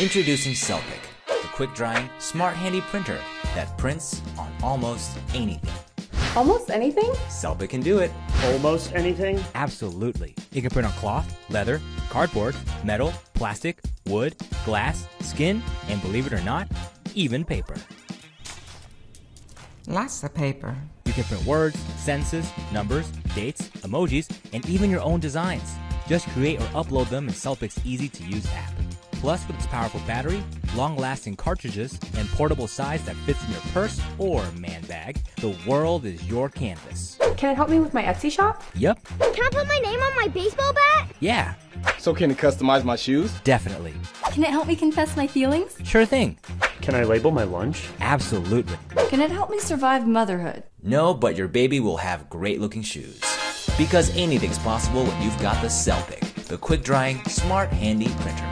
Introducing Celpic, the quick-drying, smart handy printer that prints on almost anything. Almost anything? Celpic can do it. Almost anything? Absolutely. It can print on cloth, leather, cardboard, metal, plastic, wood, glass, skin, and believe it or not, even paper. Lots of paper. You can print words, sentences, numbers, dates, emojis, and even your own designs. Just create or upload them in Celpic's easy-to-use app. Plus, with its powerful battery, long-lasting cartridges, and portable size that fits in your purse or man bag, the world is your canvas. Can it help me with my Etsy shop? Yep. Can I put my name on my baseball bat? Yeah. So can it customize my shoes? Definitely. Can it help me confess my feelings? Sure thing. Can I label my lunch? Absolutely. Can it help me survive motherhood? No, but your baby will have great-looking shoes. Because anything's possible when you've got the Celpic, the quick-drying, smart handy printer.